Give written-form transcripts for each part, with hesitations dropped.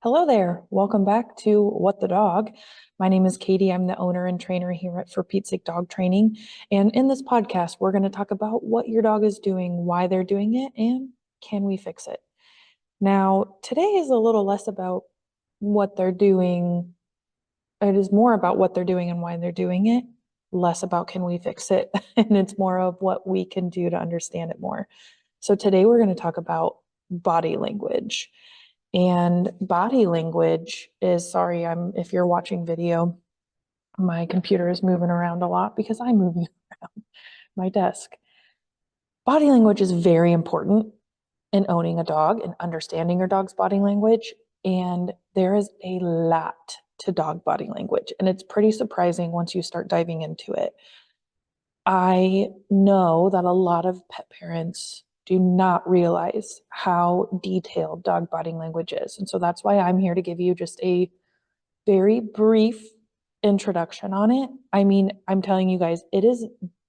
Hello there. Welcome back to What the Dog. My name is Katie. I'm the owner and trainer here at For Pete's Sake Dog Training. And in this podcast, we're going to talk about what your dog is doing, why they're doing it, and can we fix it? Now, today is a little less about what they're doing. It is more about what they're doing and why they're doing it, less about can we fix it. And it's more of what we can do to understand it more. So today we're going to talk about body language. And body language is, sorry, if you're watching video, my computer is moving around a lot because I'm moving around my desk. Body language is very important in owning a dog and understanding your dog's body language. And there is a lot to dog body language, and it's pretty surprising once you start diving into it. I know that a lot of pet parents do not realize how detailed dog body language is. And so that's why I'm here to give you just a very brief introduction on it. I mean, I'm telling you guys, it is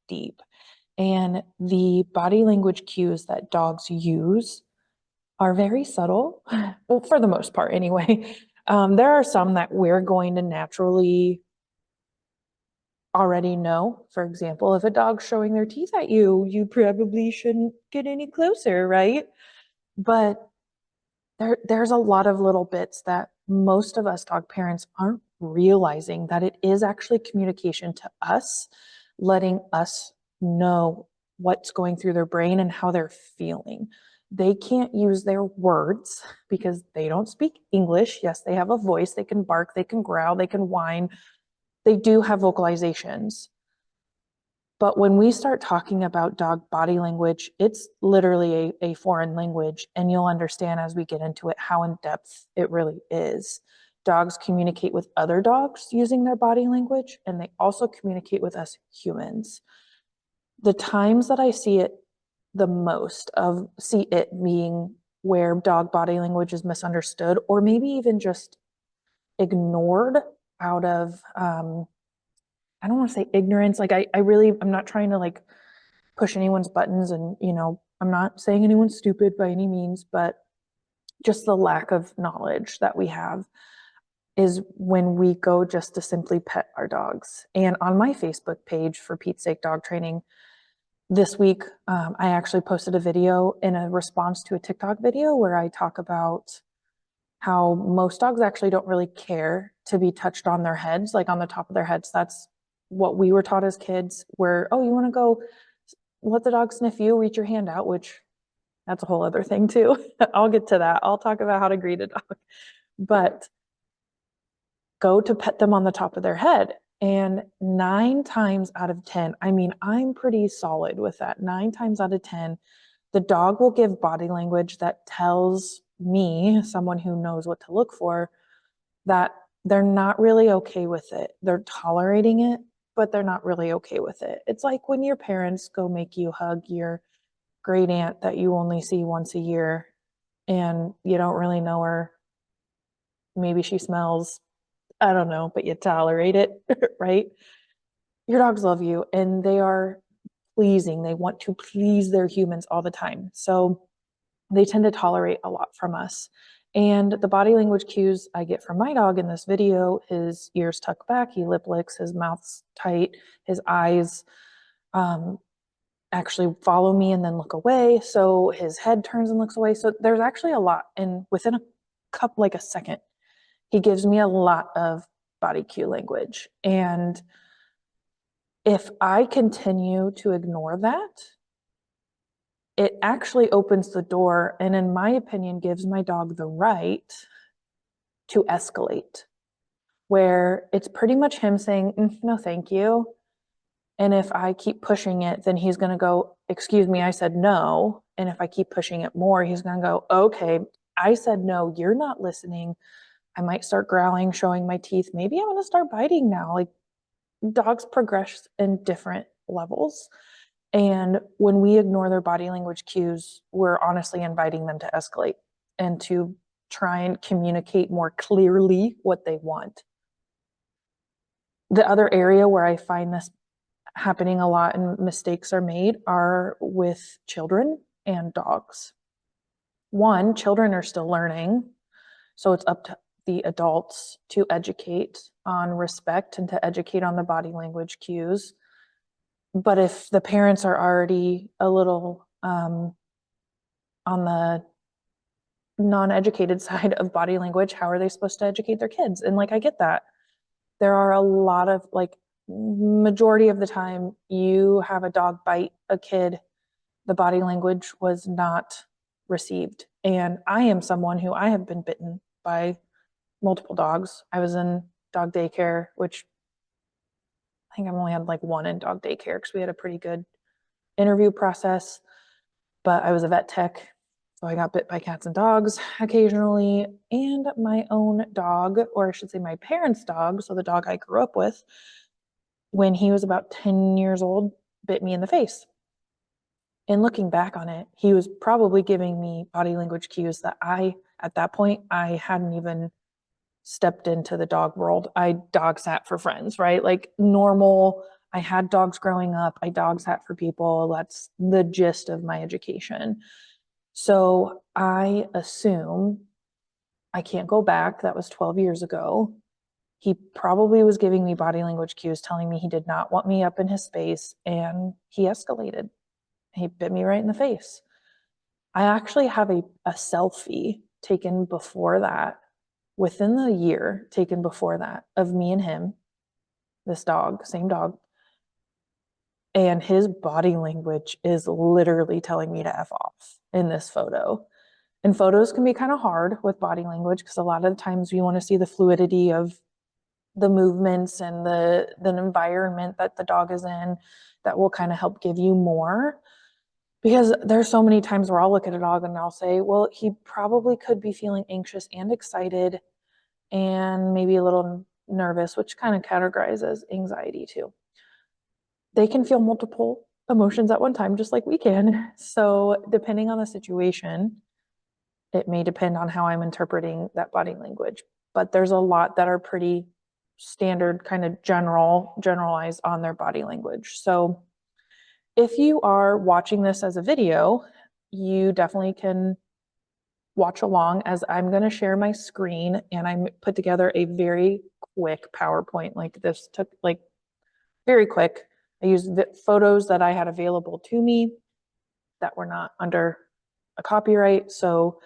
deep. And the body language cues that dogs use are very subtle. Well, for the most part, anyway. There are some that we're going to naturally already know. For example, if a dog's showing their teeth at you, you probably shouldn't get any closer, right? But there's a lot of little bits that most of us dog parents aren't realizing that it is actually communication to us, letting us know what's going through their brain and how they're feeling. They can't use their words because they don't speak English. Yes, they have a voice. They can bark, they can growl, they can whine. They do have vocalizations. But when we start talking about dog body language, it's literally a foreign language. And you'll understand as we get into it how in depth it really is. Dogs communicate with other dogs using their body language, and they also communicate with us humans. The times that I see it the most of see it being where dog body language is misunderstood or maybe even just ignored out of I don't want to say ignorance. Like I'm not trying to like push anyone's buttons and, I'm not saying anyone's stupid by any means, but just the lack of knowledge that we have is when we go just to simply pet our dogs. And on my Facebook page For Pete's Sake Dog Training this week, I actually posted a video in a response to a TikTok video where I talk about how most dogs actually don't really care to be touched on their heads, like on the top of their heads. That's what we were taught as kids, where, oh, you want to go let the dog sniff you, reach your hand out, which that's a whole other thing too. I'll get to that. I'll talk about how to greet a dog, but go to pet them on the top of their head. And 9 times out of 10, I mean, I'm pretty solid with that. 9 times out of 10, the dog will give body language that tells me, someone who knows what to look for, that they're not really okay with it. They're tolerating it, but they're not really okay with it. It's like when your parents go make you hug your great aunt that you only see once a year and you don't really know her. Maybe she smells, I don't know, but you tolerate it, right? Your dogs love you and they are pleasing. They want to please their humans all the time. So they tend to tolerate a lot from us. And the body language cues I get from my dog in this video, his ears tucked back, he lip licks, his mouth's tight, his eyes actually follow me and then look away. So his head turns and looks away. So there's actually a lot. And within like a second, he gives me a lot of body cue language. And if I continue to ignore that, it actually opens the door and, in my opinion, gives my dog the right to escalate, where it's pretty much him saying, no, thank you. And if I keep pushing it, then he's going to go, excuse me, I said no. And if I keep pushing it more, he's going to go, okay, I said no, you're not listening. I might start growling, showing my teeth. Maybe I'm going to start biting now. Like, dogs progress in different levels. And when we ignore their body language cues, we're honestly inviting them to escalate and to try and communicate more clearly what they want. The other area where I find this happening a lot and mistakes are made are with children and dogs. One, children are still learning. So it's up to the adults to educate on respect and to educate on the body language cues. But if the parents are already a little on the non-educated side of body language, how are they supposed to educate their kids? And like, I get that. There are a lot of like, majority of the time you have a dog bite a kid, the body language was not received. And I am someone who I have been bitten by multiple dogs. I was in dog daycare, which I think I've only had like one in dog daycare because we had a pretty good interview process, but I was a vet tech. So I got bit by cats and dogs occasionally, and my own dog, or I should say my parents' dog, so the dog I grew up with, when he was about 10 years old, bit me in the face. And looking back on it, he was probably giving me body language cues that at that point, I hadn't even stepped into the dog world. I dog sat for friends, right? Like normal, I had dogs growing up. I dog sat for people. That's the gist of my education. So I assume I can't go back. That was 12 years ago. He probably was giving me body language cues telling me he did not want me up in his space, and he escalated. He bit me right in the face. I actually have a selfie taken before that, within the year taken before that, of me and him, this dog, same dog. And his body language is literally telling me to F off in this photo. And photos can be kind of hard with body language because a lot of the times you want to see the fluidity of the movements and the environment that the dog is in that will kind of help give you more. Because there's so many times where I'll look at a dog and I'll say, well, he probably could be feeling anxious and excited and maybe a little nervous, which kind of categorizes as anxiety too. They can feel multiple emotions at one time, just like we can. So depending on the situation, it may depend on how I'm interpreting that body language. But there's a lot that are pretty standard, kind of generalized on their body language. So if you are watching this as a video, you definitely can watch along as I'm going to share my screen, and I put together a very quick PowerPoint. Like this took like very quick. I used the photos that I had available to me that were not under a copyright. So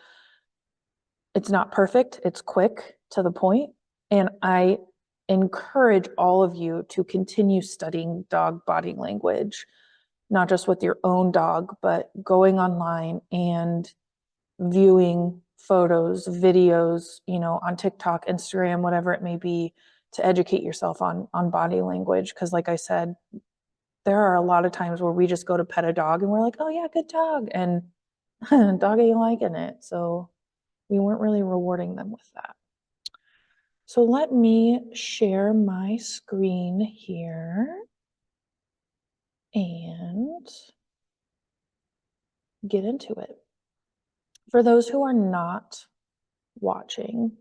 it's not perfect. It's quick to the point. And I encourage all of you to continue studying dog body language, not just with your own dog, but going online and viewing photos, videos, on TikTok, Instagram, whatever it may be, to educate yourself on body language. Because like I said, there are a lot of times where we just go to pet a dog and we're like, oh yeah, good dog. And dog ain't liking it. So we weren't really rewarding them with that. So let me share my screen here and get into it. For those who are not watching,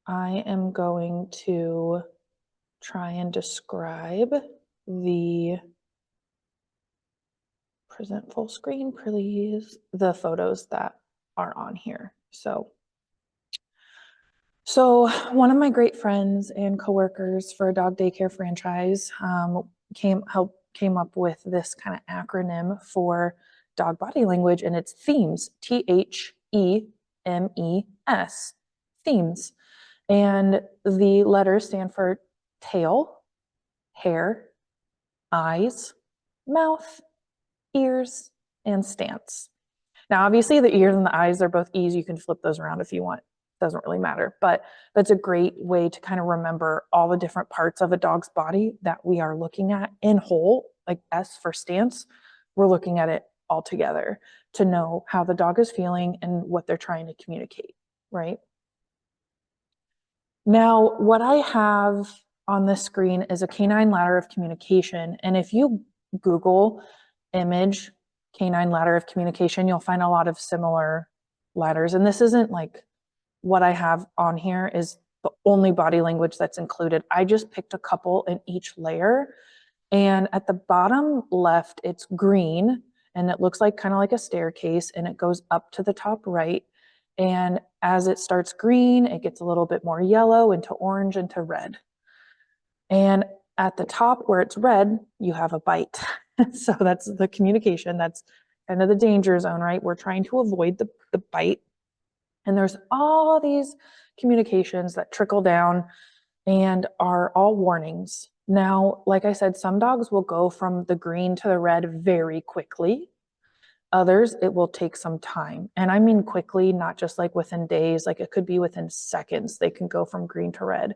I am going to try and describe the present full screen, please, the photos that are on here. So one of my great friends and coworkers for a dog daycare franchise came up with this kind of acronym for dog body language, and it's THEMES, THEMES, themes. And the letters stand for tail, hair, eyes, mouth, ears, and stance. Now, obviously, the ears and the eyes are both E's. You can flip those around if you want. Doesn't really matter, but that's a great way to kind of remember all the different parts of a dog's body that we are looking at in whole. Like S for stance, we're looking at it all together to know how the dog is feeling and what they're trying to communicate, right? Now, what I have on this screen is a canine ladder of communication. And if you Google image canine ladder of communication, you'll find a lot of similar ladders. And this isn't like what I have on here is the only body language that's included. I just picked a couple in each layer. And at the bottom left, it's green and it looks like kind of like a staircase and it goes up to the top right. And as it starts green, it gets a little bit more yellow into orange into red. And at the top where it's red, you have a bite. So that's the communication. That's kind of the danger zone, right? We're trying to avoid the bite. And there's all these communications that trickle down and are all warnings. Now, like I said, some dogs will go from the green to the red very quickly. Others, it will take some time. And I mean quickly, not just like within days, like it could be within seconds, they can go from green to red.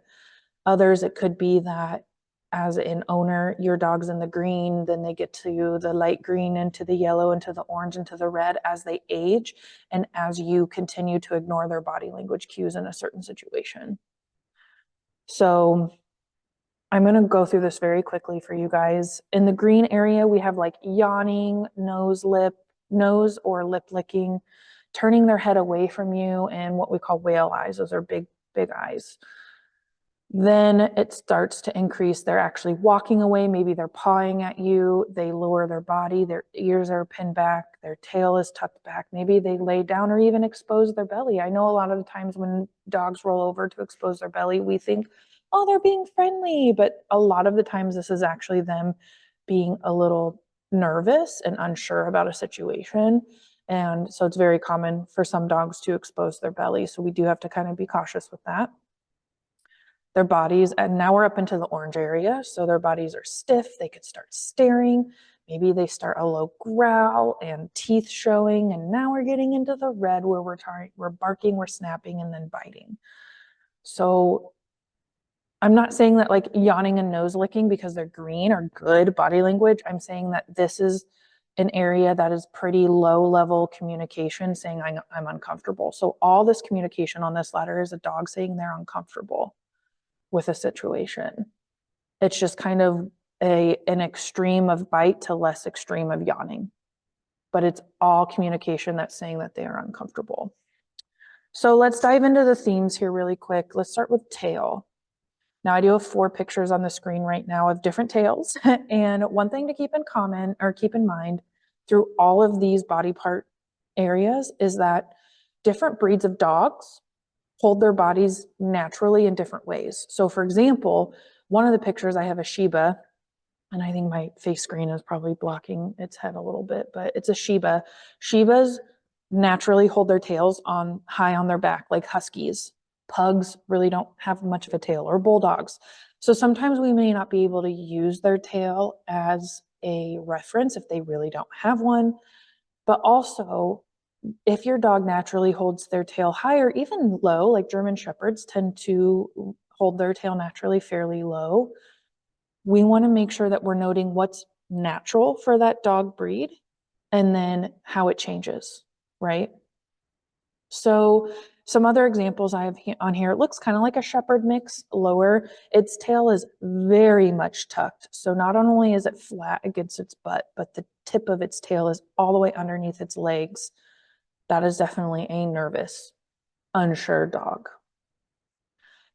Others, it could be that as an owner, your dog's in the green, then they get to the light green, into the yellow, into the orange, into the red as they age, and as you continue to ignore their body language cues in a certain situation. So I'm going to go through this very quickly for you guys. In the green area, we have like yawning, nose or lip licking, turning their head away from you, and what we call whale eyes. Those are big, big eyes. Then it starts to increase. They're actually walking away. Maybe they're pawing at you. They lower their body. Their ears are pinned back. Their tail is tucked back. Maybe they lay down or even expose their belly. I know a lot of the times when dogs roll over to expose their belly, we think, oh, they're being friendly. But a lot of the times this is actually them being a little nervous and unsure about a situation. And so it's very common for some dogs to expose their belly. So we do have to kind of be cautious with that. Their bodies, and now we're up into the orange area, so their bodies are stiff. They could start staring. Maybe they start a low growl and teeth showing. And now we're getting into the red where we're barking, we're snapping, and then biting. So I'm not saying that like yawning and nose licking because they're green are good body language. I'm saying that this is an area that is pretty low level communication saying I'm uncomfortable. So all this communication on this ladder is a dog saying they're uncomfortable with a situation. It's just kind of an extreme of bite to less extreme of yawning. But it's all communication that's saying that they are uncomfortable. So let's dive into the themes here really quick. Let's start with tail. Now I do have 4 pictures on the screen right now of different tails. And one thing to keep in mind through all of these body part areas is that different breeds of dogs hold their bodies naturally in different ways. So for example, one of the pictures I have a Shiba, and I think my face screen is probably blocking its head a little bit, but it's a Shiba. Shibas naturally hold their tails on high on their back, like huskies. Pugs really don't have much of a tail, or bulldogs. So sometimes we may not be able to use their tail as a reference if they really don't have one. But also, if your dog naturally holds their tail high or even low, like German Shepherds tend to hold their tail naturally fairly low, we want to make sure that we're noting what's natural for that dog breed and then how it changes, right? So some other examples I have on here, it looks kind of like a Shepherd mix, lower. Its tail is very much tucked. So not only is it flat against its butt, but the tip of its tail is all the way underneath its legs. That is definitely a nervous, unsure dog.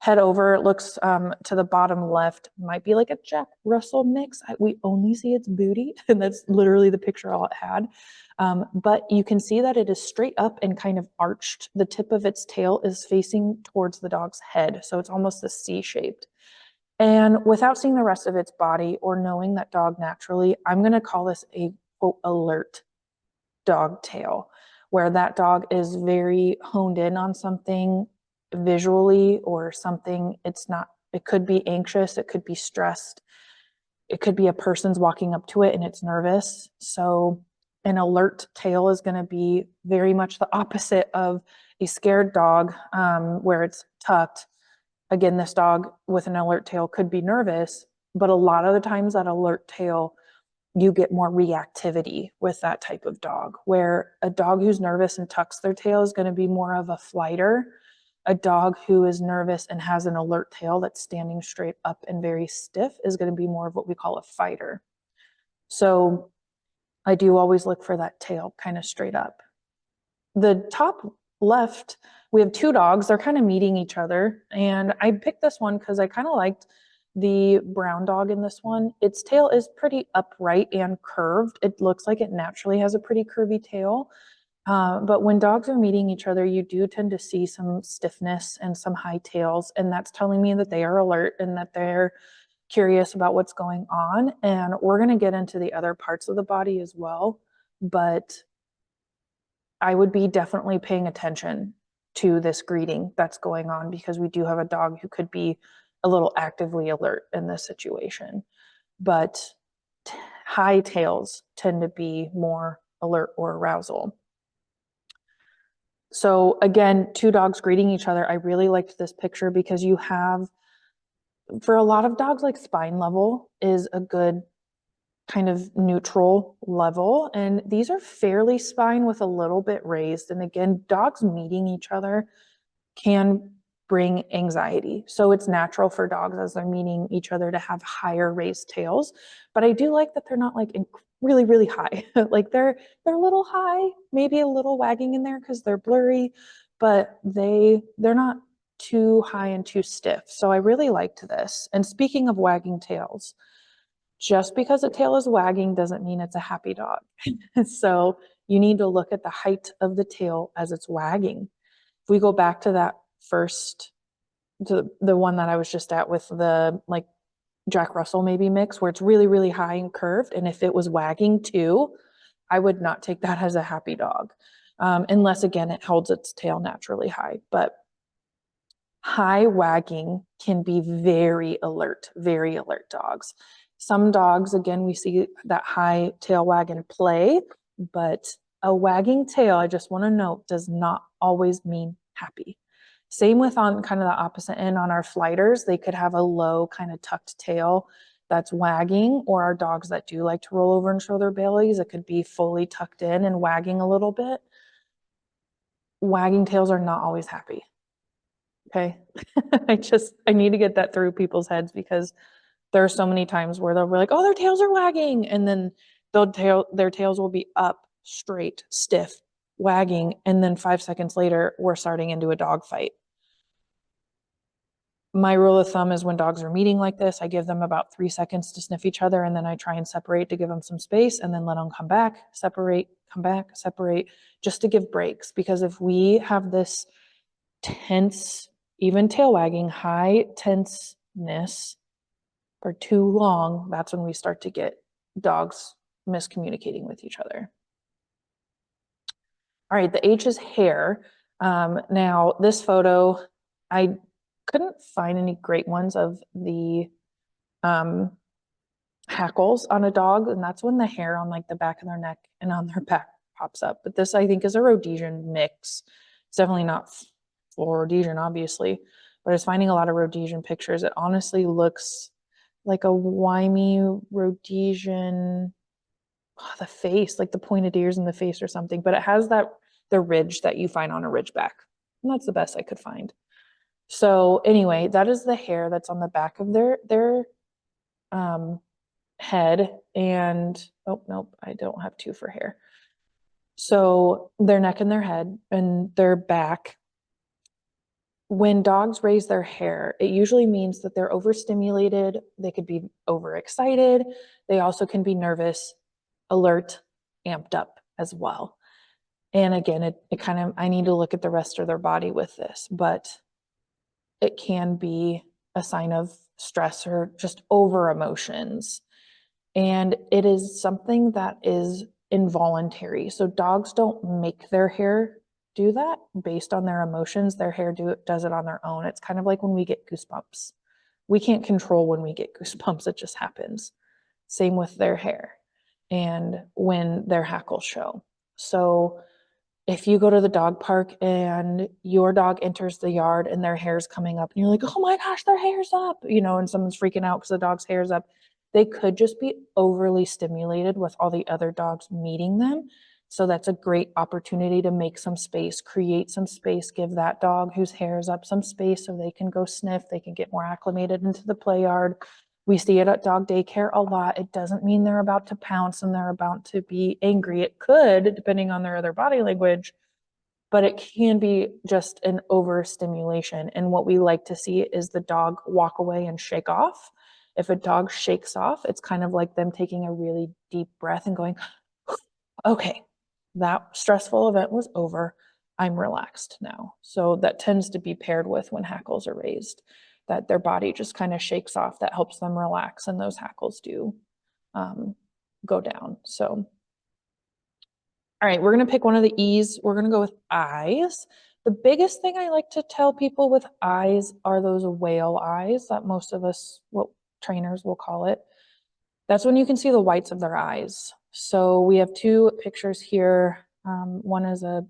Head over, it looks to the bottom left, might be like a Jack Russell mix. We only see its booty, and that's literally the picture all it had. But you can see that it is straight up and kind of arched. The tip of its tail is facing towards the dog's head, so it's almost a C-shaped. And without seeing the rest of its body or knowing that dog naturally, I'm going to call this a quote alert dog tail, where that dog is very honed in on something visually or something. It could be anxious, it could be stressed, it could be a person's walking up to it and it's nervous. So an alert tail is going to be very much the opposite of a scared dog, where it's tucked. Again, this dog with an alert tail could be nervous, but a lot of the times that alert tail, you get more reactivity with that type of dog, where a dog who's nervous and tucks their tail is going to be more of a flighter. A dog who is nervous and has an alert tail that's standing straight up and very stiff is going to be more of what we call a fighter. So I do always look for that tail kind of straight up. The top left, we have 2 dogs. They're kind of meeting each other. And I picked this one because I kind of liked the brown dog in this one. Its tail is pretty upright and curved. It looks like it naturally has a pretty curvy tail. But when dogs are meeting each other, you do tend to see some stiffness and some high tails, and that's telling me that they are alert and that they're curious about what's going on. And we're going to get into the other parts of the body as well, but I would be definitely paying attention to this greeting that's going on, because we do have a dog who could be a little actively alert in this situation. But high tails tend to be more alert or arousal. So again, two dogs greeting each other. I really liked this picture because you have, for a lot of dogs, like spine level is a good kind of neutral level. And these are fairly spine with a little bit raised. And again, dogs meeting each other can bring anxiety. So it's natural for dogs as they're meeting each other to have higher raised tails. But I do like that they're not like really, really high. Like they're a little high, maybe a little wagging in there because they're blurry, but they're not too high and too stiff. So I really liked this. And speaking of wagging tails, just because a tail is wagging doesn't mean it's a happy dog. So you need to look at the height of the tail as it's wagging. If we go back to that first, to the one that I was just at with the like Jack Russell maybe mix, where it's really, really high and curved. And if it was wagging too, I would not take that as a happy dog. Unless again, it holds its tail naturally high. But high wagging can be very alert dogs. Some dogs, again, we see that high tail wag in play, but a wagging tail, I just want to note, does not always mean happy. Same with on kind of the opposite end on our flighters, they could have a low kind of tucked tail that's wagging, or our dogs that do like to roll over and show their bellies, it could be fully tucked in and wagging a little bit. Wagging tails are not always happy. Okay. I need to get that through people's heads, because there are so many times where they'll be like, oh, their tails are wagging. And then their tails will be up, straight, stiff, wagging. And then 5 seconds later, we're starting into a dog fight. My rule of thumb is when dogs are meeting like this, I give them about 3 seconds to sniff each other. And then I try and separate to give them some space, and then let them come back, separate, come back, separate, just to give breaks. Because if we have this tense, even tail wagging, high tenseness for too long, that's when we start to get dogs miscommunicating with each other. All right, the H is hair. Now, this photo, I couldn't find any great ones of the hackles on a dog, and that's when the hair on like the back of their neck and on their back pops up. But this, I think, is a Rhodesian mix. It's definitely not full Rhodesian, obviously, but I was finding a lot of Rhodesian pictures. It honestly looks like a Wyoming Rhodesian, the face, like the pointed ears in the face or something, but it has the ridge that you find on a ridgeback. And that's the best I could find. So anyway, that is the hair that's on the back of their head. And oh nope, I don't have two for hair. So their neck and their head and their back. When dogs raise their hair, it usually means that they're overstimulated. They could be overexcited. They also can be nervous, alert, amped up as well. And again, it kind of, I need to look at the rest of their body with this, but it can be a sign of stress or just over emotions. And it is something that is involuntary. So dogs don't make their hair do that based on their emotions. Their hair does it on their own. It's kind of like when we get goosebumps. We can't control when we get goosebumps. It just happens. Same with their hair and when their hackles show. So if you go to the dog park and your dog enters the yard and their hair's coming up and you're like, oh my gosh, their hair's up, and someone's freaking out because the dog's hair's up, they could just be overly stimulated with all the other dogs meeting them. So that's a great opportunity to make some space, create some space, give that dog whose hair is up some space so they can go sniff, they can get more acclimated into the play yard. We see it at dog daycare a lot. It doesn't mean they're about to pounce and they're about to be angry. It could, depending on their other body language, but it can be just an overstimulation. And what we like to see is the dog walk away and shake off. If a dog shakes off, it's kind of like them taking a really deep breath and going, okay, that stressful event was over. I'm relaxed now. So that tends to be paired with when hackles are raised, that their body just kind of shakes off. That helps them relax, and those hackles do go down. So, all right, we're going to pick one of the E's. We're going to go with eyes. The biggest thing I like to tell people with eyes are those whale eyes that most of us, what trainers will call it. That's when you can see the whites of their eyes. So we have two pictures here. One is a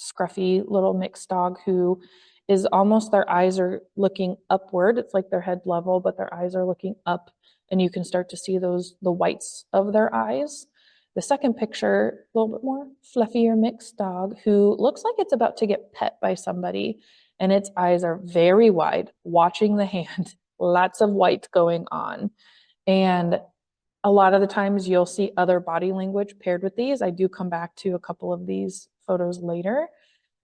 scruffy little mixed dog who is almost, their eyes are looking upward. It's like their head level, but their eyes are looking up, and you can start to see the whites of their eyes. The second picture, a little bit more fluffier mixed dog who looks like it's about to get pet by somebody, and its eyes are very wide, watching the hand, lots of white going on. And a lot of the times you'll see other body language paired with these. I do come back to a couple of these photos later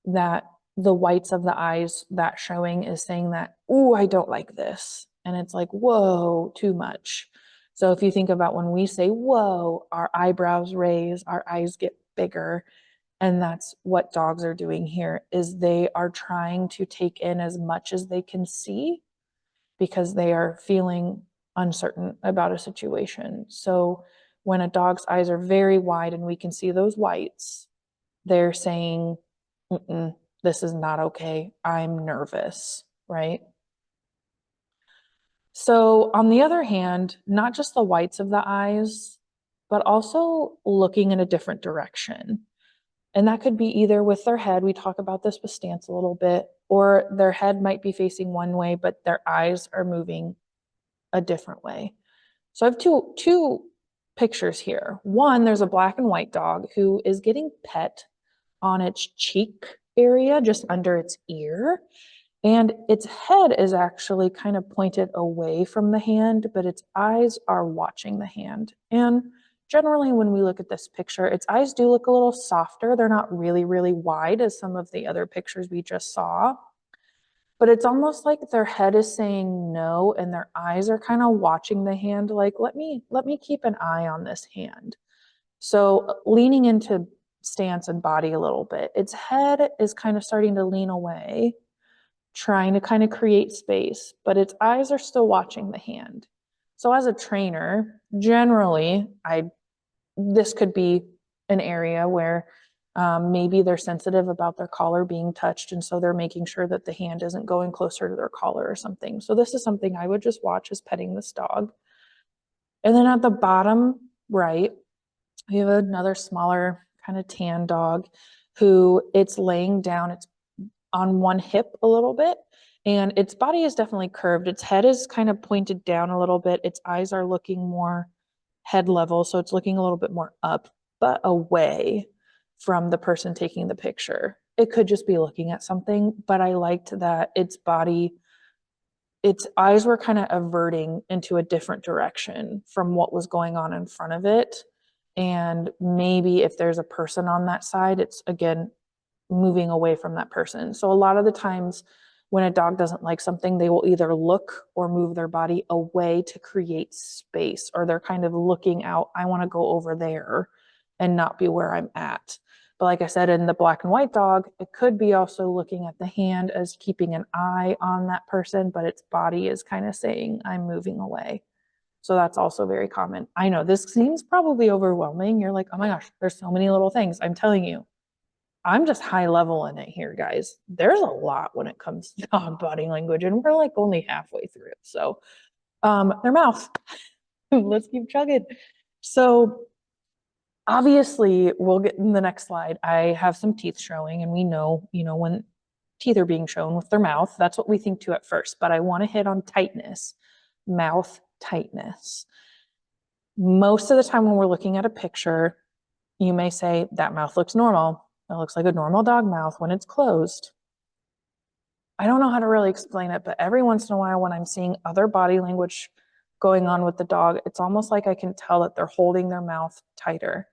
that the whites of the eyes, that showing is saying that, "Ooh, I don't like this." And it's like, whoa, too much. So if you think about when we say, whoa, our eyebrows raise, our eyes get bigger. And that's what dogs are doing here, is they are trying to take in as much as they can see because they are feeling uncertain about a situation. So when a dog's eyes are very wide and we can see those whites, they're saying, this is not okay. I'm nervous, right? So on the other hand, not just the whites of the eyes, but also looking in a different direction. And that could be either with their head, we talk about this with stance a little bit, or their head might be facing one way, but their eyes are moving a different way. So I have two pictures here. One, there's a black and white dog who is getting pet on its cheek area, just under its ear. And its head is actually kind of pointed away from the hand, but its eyes are watching the hand. And generally, when we look at this picture, its eyes do look a little softer. They're not really, really wide as some of the other pictures we just saw. But it's almost like their head is saying no, and their eyes are kind of watching the hand, like, let me keep an eye on this hand. So leaning into stance and body a little bit. Its head is kind of starting to lean away, trying to kind of create space, but its eyes are still watching the hand. So as a trainer, generally, this could be an area where maybe they're sensitive about their collar being touched, and so they're making sure that the hand isn't going closer to their collar or something. So this is something I would just watch as petting this dog. And then at the bottom right, we have another smaller kind of tan dog who it's laying down. It's on one hip a little bit, and its body is definitely curved. Its head is kind of pointed down a little bit. Its eyes are looking more head level, so it's looking a little bit more up, but away from the person taking the picture. It could just be looking at something, but I liked that its body, its eyes were kind of averting into a different direction from what was going on in front of it. And maybe if there's a person on that side, it's again moving away from that person. So a lot of the times when a dog doesn't like something, they will either look or move their body away to create space, or they're kind of looking out, I want to go over there and not be where I'm at. But like I said, in the black and white dog, it could be also looking at the hand as keeping an eye on that person, but its body is kind of saying, I'm moving away. So that's also very common. I know this seems probably overwhelming. You're like, oh my gosh, there's so many little things. I'm telling you, I'm just high level in it here, guys. There's a lot when it comes to dog body language, and we're like only halfway through. So, their mouth. Let's keep chugging. So, obviously, we'll get in the next slide. I have some teeth showing, and we know, when teeth are being shown with their mouth, that's what we think to at first. But I want to hit on tightness, mouth tightness. Most of the time, when we're looking at a picture, you may say that mouth looks normal. It looks like a normal dog mouth when it's closed. I don't know how to really explain it, but every once in a while when I'm seeing other body language going on with the dog, it's almost like I can tell that they're holding their mouth tighter.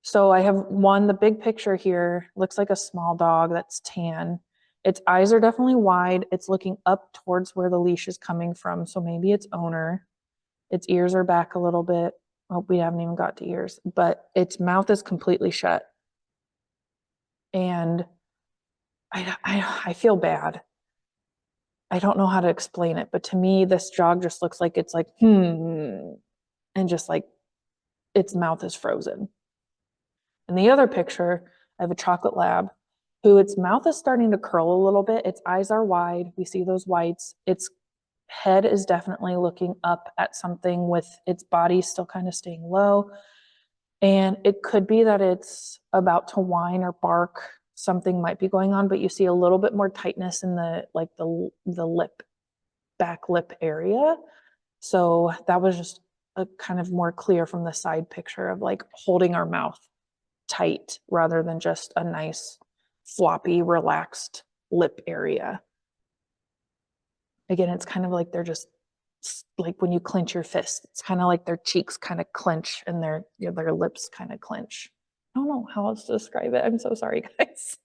So I have one, the big picture here looks like a small dog that's tan. Its eyes are definitely wide. It's looking up towards where the leash is coming from. So maybe its owner. Its ears are back a little bit. Oh, we haven't even got to ears, but its mouth is completely shut. And I feel bad. I don't know how to explain it, but to me, this dog just looks like it's like, and just like its mouth is frozen. In the other picture, I have a chocolate lab who its mouth is starting to curl a little bit. Its eyes are wide. We see those whites. Its head is definitely looking up at something with its body still kind of staying low. And it could be that it's about to whine or bark. Something might be going on, but you see a little bit more tightness in the lip, back lip area. So that was just a kind of more clear from the side picture of like holding our mouth tight rather than just a nice floppy, relaxed lip area. Again, it's kind of like they're just like when you clench your fist, it's kind of like their cheeks kind of clench and their lips kind of clench. I don't know how else to describe it. I'm so sorry, guys.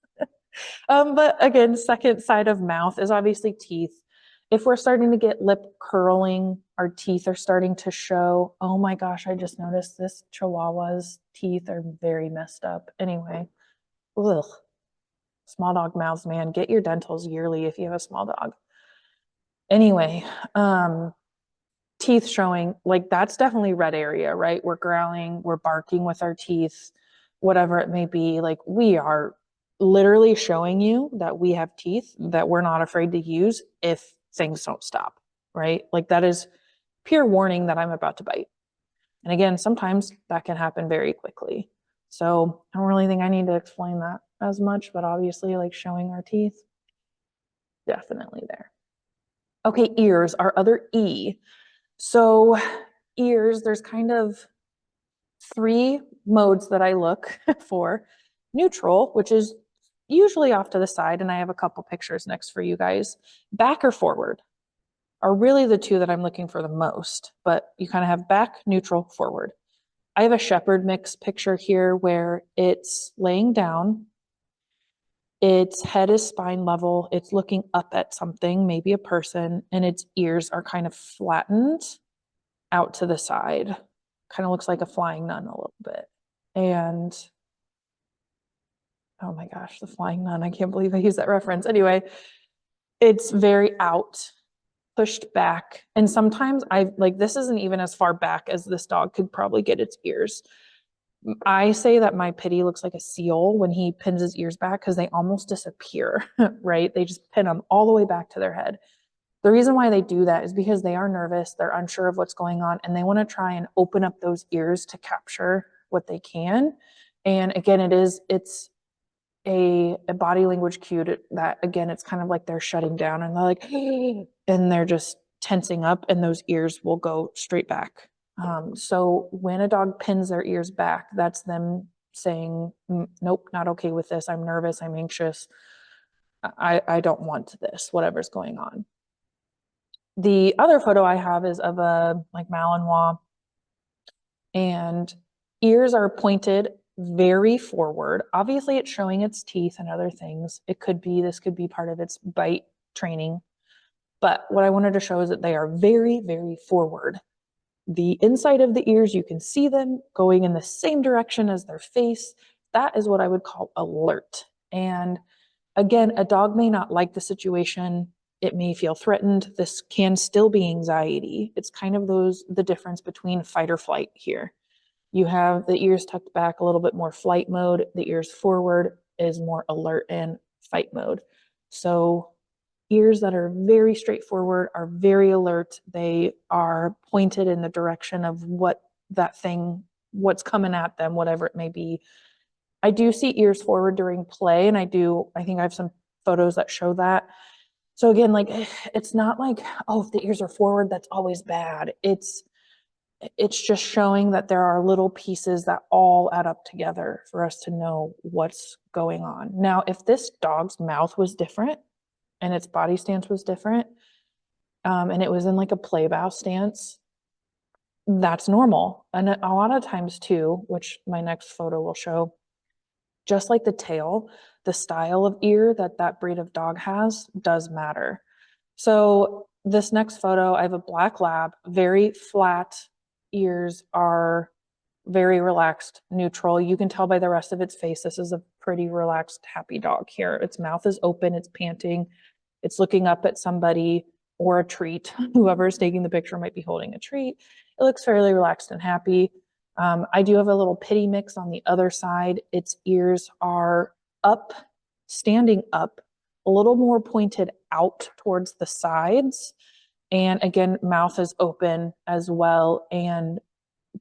But again, second side of mouth is obviously teeth. If we're starting to get lip curling, our teeth are starting to show. Oh my gosh, I just noticed this Chihuahua's teeth are very messed up. Anyway, ugh. Small dog mouths, man. Get your dentals yearly if you have a small dog. Anyway, teeth showing, like that's definitely red area, right? We're growling, we're barking with our teeth, whatever it may be. Like we are literally showing you that we have teeth that we're not afraid to use if things don't stop, right? Like that is pure warning that I'm about to bite. And again, sometimes that can happen very quickly. So I don't really think I need to explain that as much, but obviously, like showing our teeth, definitely there. Okay, ears, our other E. So ears, there's kind of three modes that I look for. Neutral, which is usually off to the side, and I have a couple pictures next for you guys. Back or forward are really the two that I'm looking for the most, but you kind of have back, neutral, forward. I have a shepherd mix picture here where it's laying down. Its head is spine level. It's looking up at something, maybe a person, and its ears are kind of flattened out to the side. Kind of looks like a flying nun a little bit. And oh my gosh, the flying nun. I can't believe I used that reference. Anyway, it's very out, pushed back. And sometimes I like this isn't even as far back as this dog could probably get its ears. I say that my Pitty looks like a seal when he pins his ears back because they almost disappear, right? They just pin them all the way back to their head. The reason why they do that is because they are nervous, they're unsure of what's going on, and they want to try and open up those ears to capture what they can. And again, it's a body language cue that again, it's kind of like they're shutting down and they're like, and they're just tensing up, and those ears will go straight back. So when a dog pins their ears back, that's them saying, nope, not okay with this. I'm nervous. I'm anxious. I don't want this, whatever's going on. The other photo I have is of a like Malinois, and ears are pointed very forward. Obviously, it's showing its teeth and other things. This could be part of its bite training. But what I wanted to show is that they are very, very forward. The inside of the ears, you can see them going in the same direction as their face. That is what I would call alert. And again, a dog may not like the situation. It may feel threatened. This can still be anxiety. It's kind of the difference between fight or flight here. You have the ears tucked back a little bit more flight mode. The ears forward is more alert and fight mode. So ears that are very straightforward are very alert. They are pointed in the direction of what's coming at them, whatever it may be. I do see ears forward during play, and I think I have some photos that show that. So again, like it's not like, oh, if the ears are forward, that's always bad. It's just showing that there are little pieces that all add up together for us to know what's going on. Now, if this dog's mouth was different and its body stance was different, and it was in like a play bow stance, that's normal. And a lot of times too, which my next photo will show, just like the tail, the style of ear that that breed of dog has does matter. So this next photo, I have a black lab, very flat, ears are very relaxed, neutral. You can tell by the rest of its face, this is a pretty relaxed, happy dog here. Its mouth is open, it's panting, it's looking up at somebody or a treat. Whoever's taking the picture might be holding a treat. It looks fairly relaxed and happy. I do have a little pitty mix on the other side. Its ears are up, standing up, a little more pointed out towards the sides. And again, mouth is open as well. And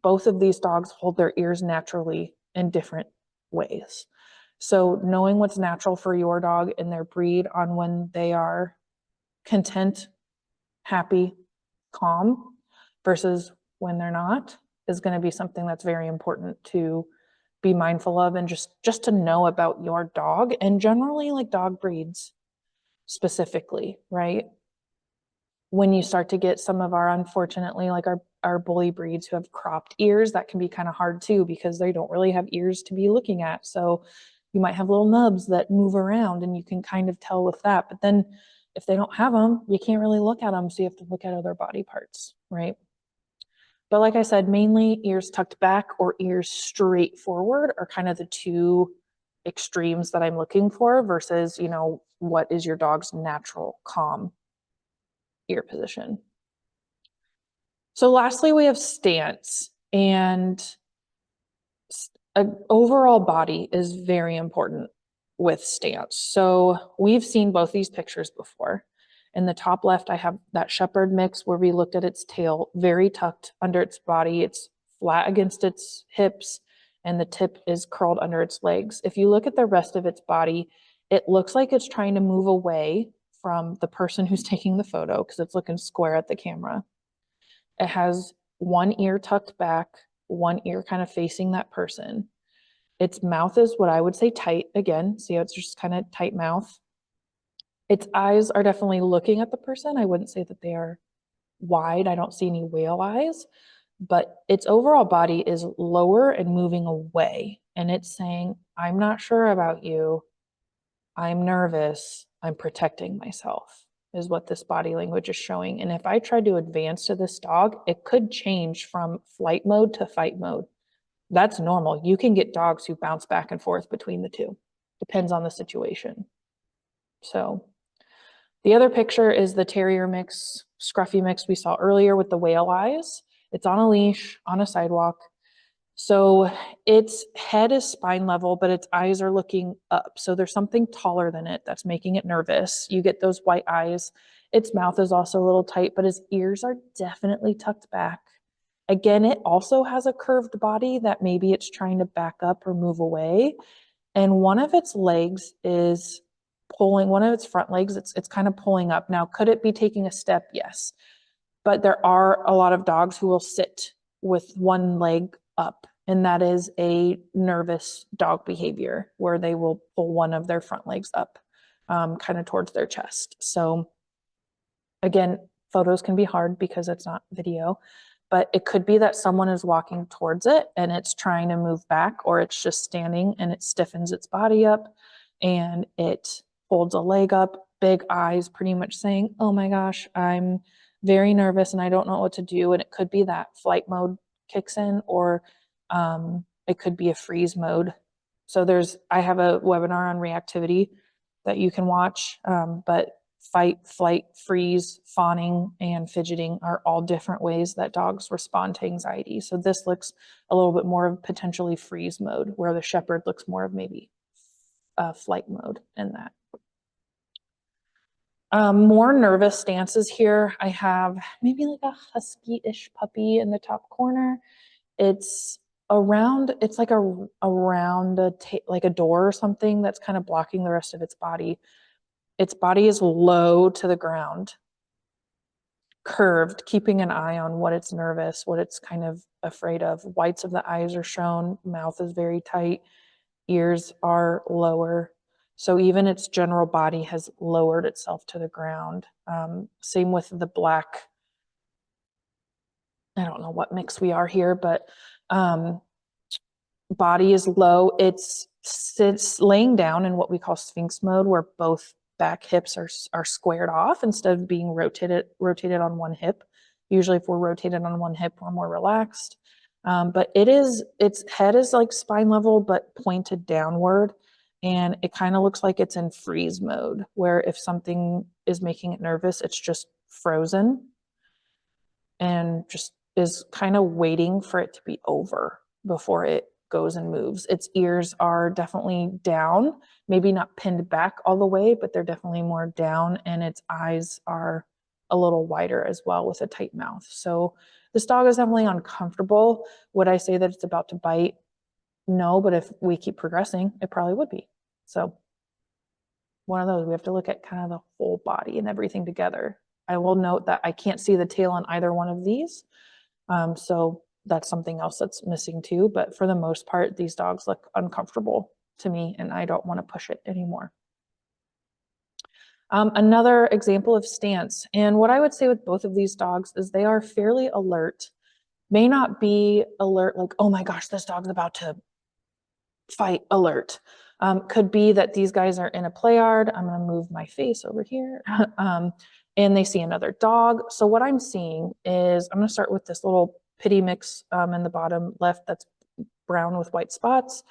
both of these dogs hold their ears naturally in different ways. So knowing what's natural for your dog and their breed on when they are content, happy, calm versus when they're not is going to be something that's very important to be mindful of, and just to know about your dog and generally like dog breeds specifically, right? When you start to get some of our, unfortunately, like our bully breeds who have cropped ears, that can be kind of hard too, because they don't really have ears to be looking at. So you might have little nubs that move around and you can kind of tell with that. But then if they don't have them, you can't really look at them. So you have to look at other body parts, right? But like I said, mainly ears tucked back or ears straight forward are kind of the two extremes that I'm looking for versus, you know, what is your dog's natural calm ear position. So lastly, we have stance, and an overall body is very important with stance. So we've seen both these pictures before. In the top left, I have that shepherd mix where we looked at its tail, very tucked under its body. It's flat against its hips and the tip is curled under its legs. If you look at the rest of its body, it looks like it's trying to move away from the person who's taking the photo because it's looking square at the camera. It has one ear tucked back, one ear kind of facing that person. Its mouth is what I would say tight again. See how it's just kind of tight mouth. Its eyes are definitely looking at the person. I wouldn't say that they are wide. I don't see any whale eyes, but its overall body is lower and moving away. And it's saying, I'm not sure about you. I'm nervous. I'm protecting myself, is what this body language is showing. And if I try to advance to this dog, it could change from flight mode to fight mode. That's normal. You can get dogs who bounce back and forth between the two. Depends on the situation. So the other picture is the terrier mix, scruffy mix we saw earlier with the whale eyes. It's on a leash, on a sidewalk. So its head is spine level, but its eyes are looking up. So there's something taller than it that's making it nervous. You get those white eyes. Its mouth is also a little tight, but its ears are definitely tucked back. Again, it also has a curved body that maybe it's trying to back up or move away. And one of its legs is pulling, one of its front legs, it's kind of pulling up. Now, could it be taking a step? Yes. But there are a lot of dogs who will sit with one leg up, and that is a nervous dog behavior where they will pull one of their front legs up, kind of towards their chest. So again, photos can be hard because it's not video, but it could be that someone is walking towards it and it's trying to move back, or it's just standing and it stiffens its body up and it holds a leg up, big eyes, pretty much saying, oh my gosh, I'm very nervous and I don't know what to do. And it could be that flight mode kicks in, or it could be a freeze mode. So I have a webinar on reactivity that you can watch, but fight, flight, freeze, fawning, and fidgeting are all different ways that dogs respond to anxiety. So this looks a little bit more of potentially freeze mode, where the shepherd looks more of maybe flight mode in that. More nervous stances here. I have maybe like a husky-ish puppy in the top corner. It's around, it's like around like a door or something that's kind of blocking the rest of its body. Its body is low to the ground, curved, keeping an eye on what it's nervous, what it's kind of afraid of. Whites of the eyes are shown, mouth is very tight, ears are lower. So even its general body has lowered itself to the ground. Same with the black. I don't know what mix we are here, but body is low. It's laying down in what we call sphinx mode, where both back hips are squared off instead of being rotated on one hip. Usually if we're rotated on one hip, we're more relaxed. But its head is like spine level, but pointed downward. And it kind of looks like it's in freeze mode, where if something is making it nervous, it's just frozen and just is kind of waiting for it to be over before it goes and moves. Its ears are definitely down, maybe not pinned back all the way, but they're definitely more down, and its eyes are a little wider as well with a tight mouth. So this dog is definitely uncomfortable. Would I say that it's about to bite? No, but if we keep progressing, it probably would be. So one of those, we have to look at kind of the whole body and everything together. I will note that I can't see the tail on either one of these. So that's something else that's missing too. But for the most part, these dogs look uncomfortable to me, and I don't want to push it anymore. Another example of stance. And what I would say with both of these dogs is they are fairly alert. May not be alert like, oh my gosh, this dog's about to fight alert. Could be that these guys are in a play yard. I'm going to move my face over here. And they see another dog. So what I'm seeing is, I'm going to start with this little pitty mix in the bottom left that's brown with white spots.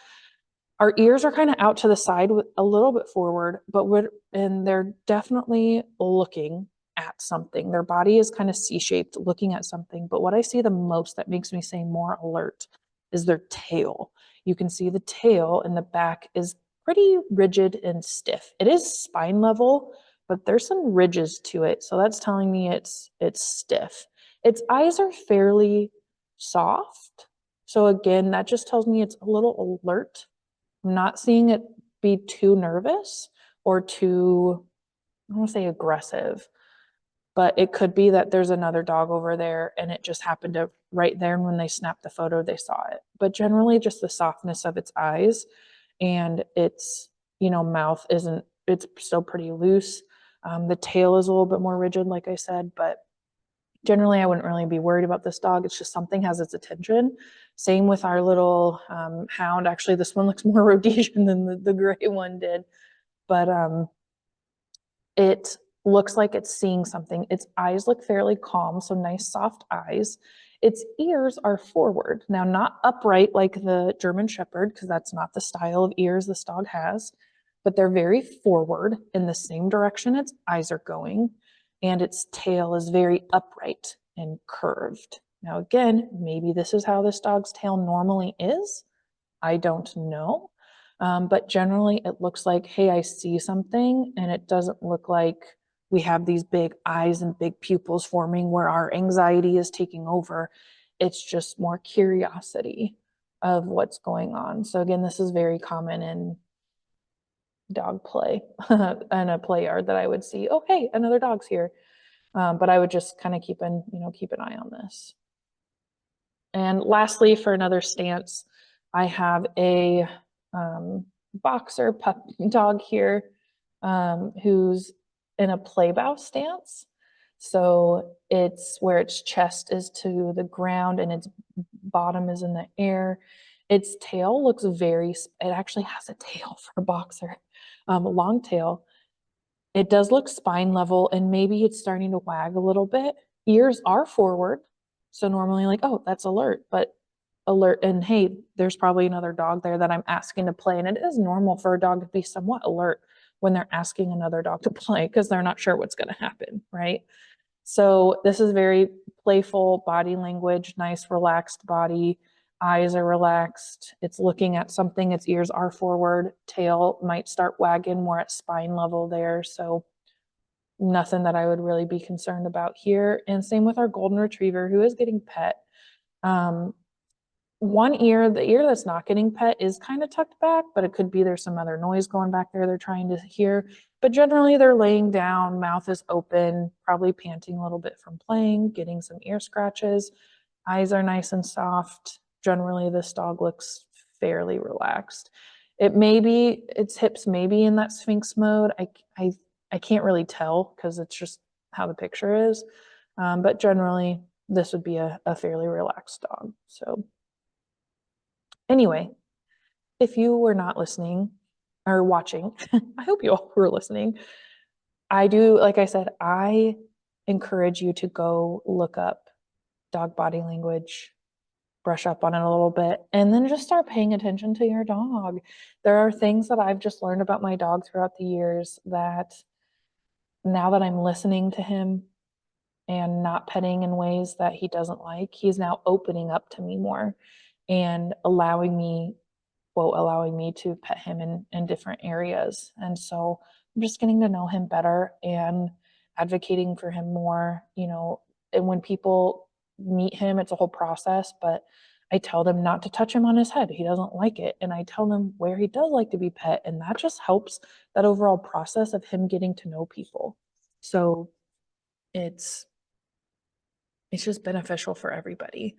Our ears are kind of out to the side with a little bit forward, and they're definitely looking at something. Their body is kind of C-shaped, looking at something. But what I see the most that makes me say more alert is their tail. You can see the tail in the back is pretty rigid and stiff. It is spine level, but there's some ridges to it. So that's telling me it's stiff. Its eyes are fairly soft. So again, that just tells me it's a little alert. I'm not seeing it be too nervous or too, I don't want to say aggressive, but it could be that there's another dog over there and it just happened to right there. And when they snapped the photo, they saw it. But generally just the softness of its eyes and its, mouth it's still pretty loose. The tail is a little bit more rigid, like I said, but generally I wouldn't really be worried about this dog. It's just something has its attention. Same with our little hound. Actually, this one looks more Rhodesian than the gray one did, but it looks like it's seeing something. Its eyes look fairly calm, so nice soft eyes. Its ears are forward. Now, not upright like the German Shepherd, because that's not the style of ears this dog has, but they're very forward in the same direction its eyes are going, and its tail is very upright and curved. Now, again, maybe this is how this dog's tail normally is. I don't know. But generally it looks like, hey, I see something, and it doesn't look like we have these big eyes and big pupils forming where our anxiety is taking over. It's just more curiosity of what's going on. So again, this is very common in dog play and a play yard that I would see, oh, hey, another dog's here. But I would just kind of keep an eye on this. And lastly, for another stance, I have a boxer pup dog here who's in a play bow stance. So it's where its chest is to the ground and its bottom is in the air. Its tail looks it actually has a tail for a boxer, a long tail. It does look spine level, and maybe it's starting to wag a little bit. Ears are forward. So normally like, oh, that's alert, but alert. And hey, there's probably another dog there that I'm asking to play. And it is normal for a dog to be somewhat alert when they're asking another dog to play because they're not sure what's going to happen, right? So this is very playful body language, nice relaxed body. Eyes are relaxed. It's looking at something. Its ears are forward. Tail might start wagging more at spine level there. So nothing that I would really be concerned about here. And same with our golden retriever who is getting pet. One ear, the ear that's not getting pet is kind of tucked back, but it could be there's some other noise going back there they're trying to hear. But generally they're laying down, mouth is open, probably panting a little bit from playing, getting some ear scratches. Eyes are nice and soft. Generally this dog looks fairly relaxed. Its hips may be in that Sphinx mode. I can't really tell because it's just how the picture is. But generally this would be a fairly relaxed dog. So anyway, if you were not listening or watching, I hope you all were listening. Like I said, I encourage you to go look up dog body language, brush up on it a little bit, and then just start paying attention to your dog. There are things that I've just learned about my dog throughout the years that now that I'm listening to him and not petting in ways that he doesn't like, he's now opening up to me more and allowing me to pet him in different areas. And so I'm just getting to know him better and advocating for him more, and when people meet him, it's a whole process, but I tell them not to touch him on his head. He doesn't like it. And I tell them where he does like to be pet. And that just helps that overall process of him getting to know people. So it's it's just beneficial for everybody.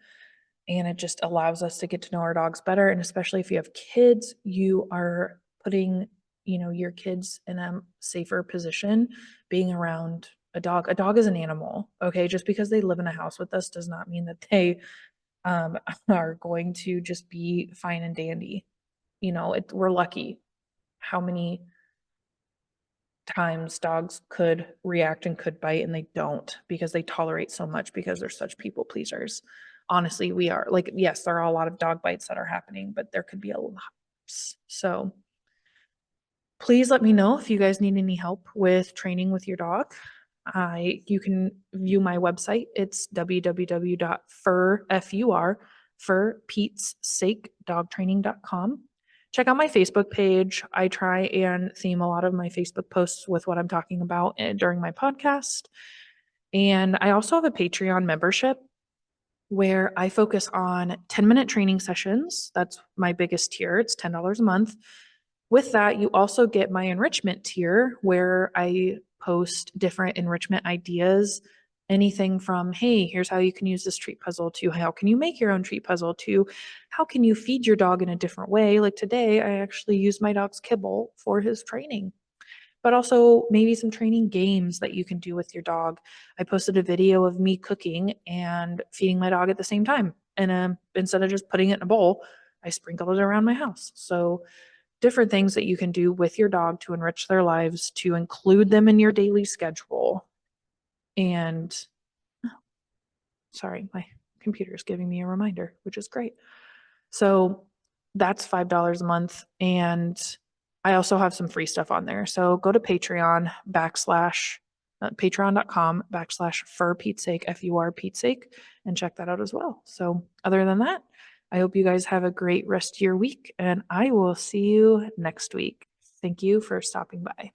And it just allows us to get to know our dogs better. And especially if you have kids, you are putting, your kids in a safer position being around a dog. A dog is an animal. Okay. Just because they live in a house with us does not mean that they are going to just be fine and dandy. We're lucky how many times dogs could react and could bite and they don't because they tolerate so much because they're such people pleasers. Honestly, we are like, yes, there are a lot of dog bites that are happening, but there could be a lot worse. So please let me know if you guys need any help with training with your dog. You can view my website. It's www.furpetessake.dogtraining.com. Check out my Facebook page. I try and theme a lot of my Facebook posts with what I'm talking about during my podcast. And I also have a Patreon membership where I focus on 10-minute training sessions. That's my biggest tier. It's $10 a month. With that, you also get my enrichment tier where I post different enrichment ideas. Anything from, hey, here's how you can use this treat puzzle, to how can you make your own treat puzzle, to how can you feed your dog in a different way. Like today, I actually used my dog's kibble for his training, but also maybe some training games that you can do with your dog. I posted a video of me cooking and feeding my dog at the same time. And instead of just putting it in a bowl, I sprinkled it around my house. So different things that you can do with your dog to enrich their lives, to include them in your daily schedule. And sorry, my computer is giving me a reminder, which is great. So that's $5 a month. And I also have some free stuff on there. So go to Patreon patreon.com/fur Pete's sake, FUR Pete's sake, and check that out as well. So other than that, I hope you guys have a great rest of your week, and I will see you next week. Thank you for stopping by.